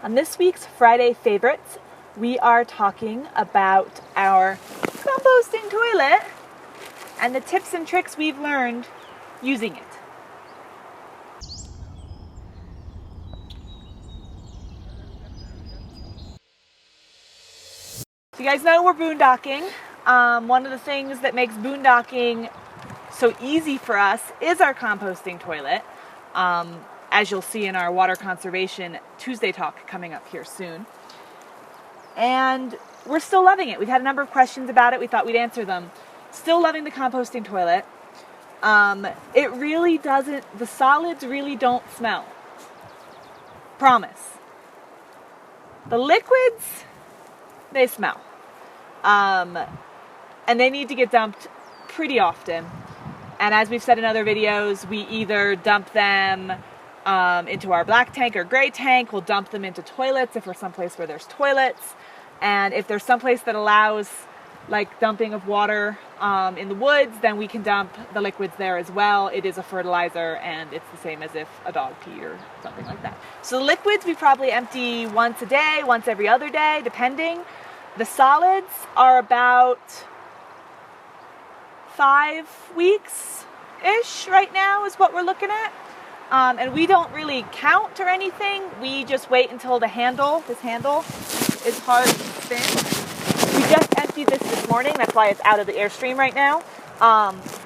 On this week's Friday Favorites, we are talking about our composting toilet and the tips and tricks we've learned using it. So you guys know we're boondocking. One of the things that makes boondocking so easy for us is our composting toilet. As you'll see in our water conservation Tuesday talk coming up here soon. And we're still loving it. We've had a number of questions about it. We thought we'd answer them. Still loving the composting toilet. It really doesn't, the solids really don't smell. Promise. The liquids, they smell. And they need to get dumped pretty often. And as we've said in other videos, we either dump them into our black tank or gray tank. We'll dump them into toilets if we're someplace where there's toilets. And if there's someplace that allows like dumping of water in the woods, then we can dump the liquids there as well. It is a fertilizer and it's the same as if a dog peed or something like that. So the liquids we probably empty once a day, once every other day, depending. The solids are about 5 weeks-ish right now is what we're looking at. And we don't really count or anything. We just wait until this handle is hard to spin. We just emptied this morning. That's why it's out of the Airstream right now.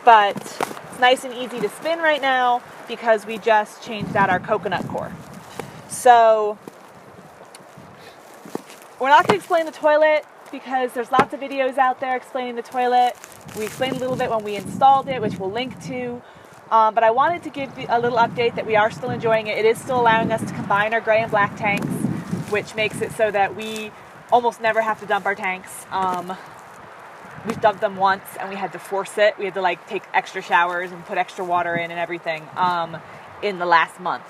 But it's nice and easy to spin right now because we just changed out our coconut core. So we're not going to explain the toilet because there's lots of videos out there explaining the toilet. We explained a little bit when we installed it, which we'll link to. But I wanted to give a little update that we are still enjoying it. It is still allowing us to combine our gray and black tanks, which makes it so that we almost never have to dump our tanks. We've dumped them once and we had to force it. We had to like take extra showers and put extra water in and everything in the last month.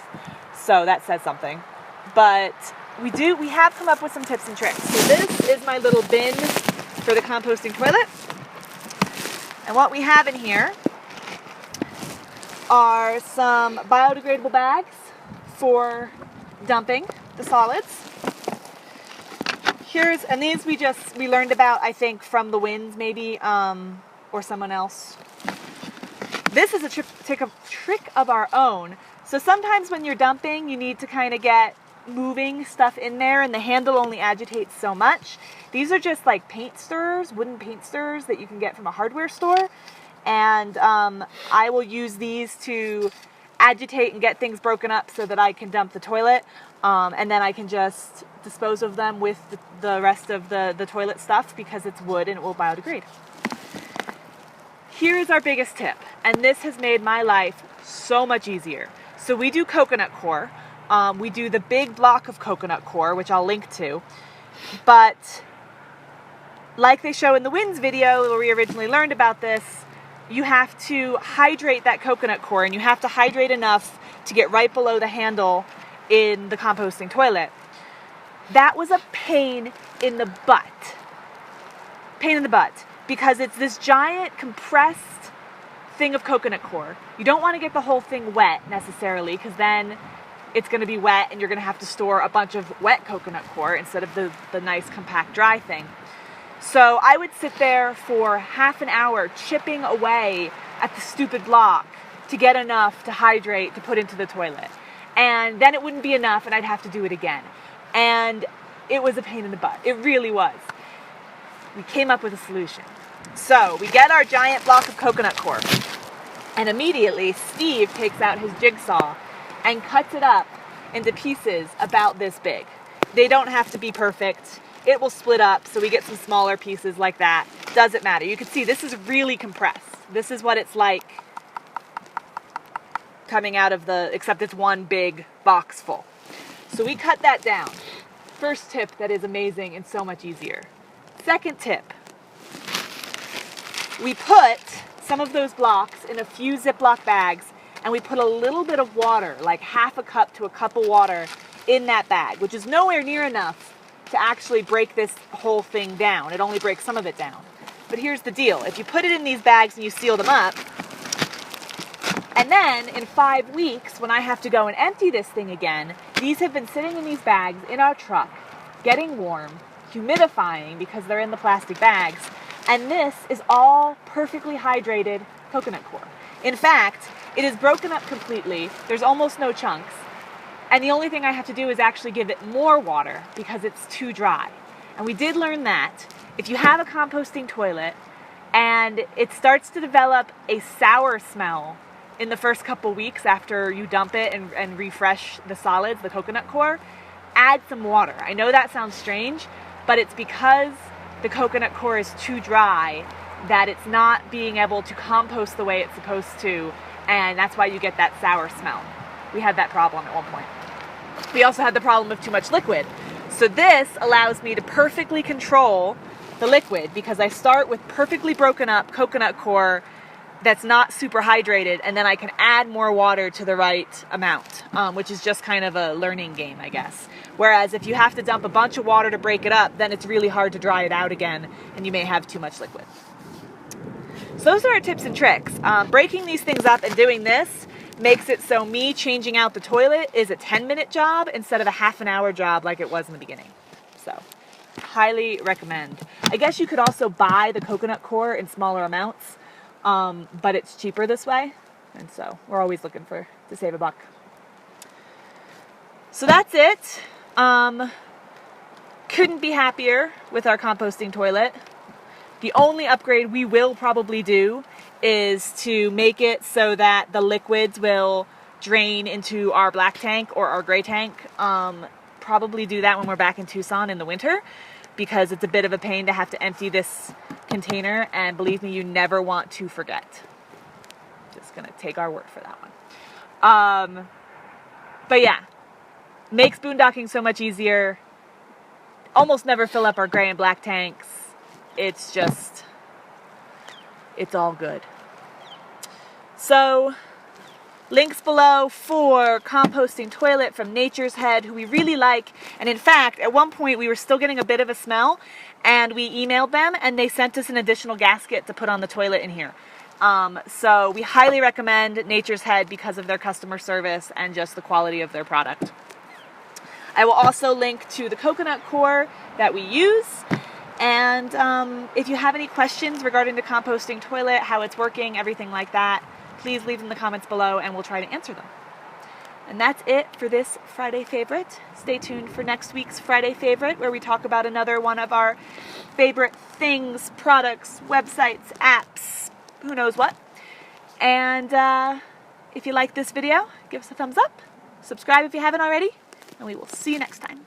So that says something. But we have come up with some tips and tricks. So this is my little bin for the composting toilet. And what we have in here are some biodegradable bags for dumping the solids. And these we learned about, I think, from the Winds maybe, or someone else. This is a trick of our own. So sometimes when you're dumping, you need to kind of get moving stuff in there and the handle only agitates so much. These are just like paint stirrers, wooden paint stirrers that you can get from a hardware store. And I will use these to agitate and get things broken up so that I can dump the toilet. And then I can just dispose of them with the rest of the toilet stuff because it's wood and it will biodegrade. Here's our biggest tip. And this has made my life so much easier. So we do coconut core. We do the big block of coconut core, which I'll link to. But like they show in the Winds video where we originally learned about this, you have to hydrate that coconut core, and you have to hydrate enough to get right below the handle in the composting toilet. That was a pain in the butt. Pain in the butt. Because it's this giant compressed thing of coconut core. You don't want to get the whole thing wet necessarily, because then it's going to be wet and you're going to have to store a bunch of wet coconut core instead of the nice compact dry thing. So I would sit there for half an hour chipping away at the stupid block to get enough to hydrate to put into the toilet. And then it wouldn't be enough and I'd have to do it again. And it was a pain in the butt. It really was. We came up with a solution. So we get our giant block of coconut core. And immediately Steve takes out his jigsaw and cuts it up into pieces about this big. They don't have to be perfect. It will split up, so we get some smaller pieces like that. Doesn't matter. You can see this is really compressed. This is what it's like coming out of except it's one big box full. So we cut that down. First tip that is amazing and so much easier. Second tip. We put some of those blocks in a few Ziploc bags and we put a little bit of water, like half a cup to a cup of water in that bag, which is nowhere near enough to actually break this whole thing down. It only breaks some of it down. But here's the deal. If you put it in these bags and you seal them up, And then in 5 weeks, when I have to go and empty this thing again, these have been sitting in these bags in our truck, getting warm, humidifying because they're in the plastic bags. And this is all perfectly hydrated coconut coir. In fact, it is broken up completely. There's almost no chunks. And the only thing I have to do is actually give it more water because it's too dry. And we did learn that if you have a composting toilet and it starts to develop a sour smell in the first couple weeks after you dump it and refresh the solids, the coconut coir, add some water. I know that sounds strange, but it's because the coconut coir is too dry that it's not being able to compost the way it's supposed to, and that's why you get that sour smell. We had that problem at one point. We also had the problem of too much liquid. So this allows me to perfectly control the liquid because I start with perfectly broken up coconut coir that's not super hydrated, and then I can add more water to the right amount, which is just kind of a learning game, I guess. Whereas if you have to dump a bunch of water to break it up, then it's really hard to dry it out again, and you may have too much liquid. So those are our tips and tricks. Breaking these things up and doing this makes it so me changing out the toilet is a 10-minute job instead of a half an hour job like it was in the beginning. So, highly recommend. I guess you could also buy the coconut coir in smaller amounts, but it's cheaper this way, and so we're always looking to save a buck. So that's it. Couldn't be happier with our composting toilet. The only upgrade we will probably do is to make it so that the liquids will drain into our black tank or our gray tank. Probably do that when we're back in Tucson in the winter, because it's a bit of a pain to have to empty this container, and believe me, you never want to forget. Just gonna take our word for that one. But yeah, makes boondocking so much easier. Almost never fill up our gray and black tanks. It's just, it's all good. So, links below for Composting Toilet from Nature's Head, who we really like. And in fact, at one point we were still getting a bit of a smell, and we emailed them and they sent us an additional gasket to put on the toilet in here. So we highly recommend Nature's Head because of their customer service and just the quality of their product. I will also link to the coconut coir that we use. And if you have any questions regarding the composting toilet, how it's working, everything like that, please leave them in the comments below and we'll try to answer them. And that's it for this Friday Favorite. Stay tuned for next week's Friday Favorite, where we talk about another one of our favorite things, products, websites, apps, who knows what. And if you like this video, give us a thumbs up, subscribe if you haven't already, and we will see you next time.